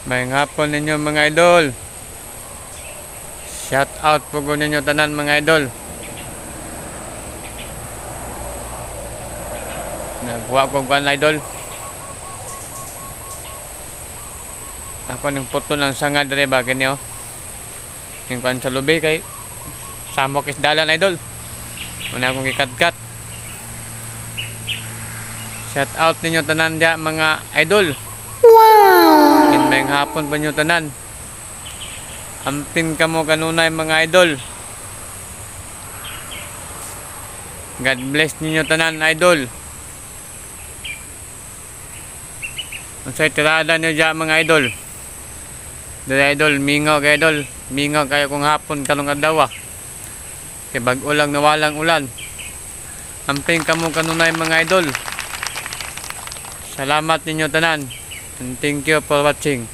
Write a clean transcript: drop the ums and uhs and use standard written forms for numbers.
May hapon ninyo mga idol. Shout out po ko ninyo tanan mga idol. Nagkuha ko kan idol. Ako ng puto ng sanga dire ba ganyo. Yung kan sa lubi kay samok isdalan idol. Una akong ikatkat. Shout out ninyo tanan dia mga idol. Wow! May hapon pa nyo tanan. Ampin ka mo kanunay mga idol. God bless ninyo tanan idol. Unsay tirada nyo dyan mga idol. Dili idol, mingaw kay idol. Mingaw kayo kung hapon kalong adlaw. Kay bag-ulang nawalang ulan. Ampin ka mo kanunay mga idol. Salamat ninyo tanan. And thank you for watching.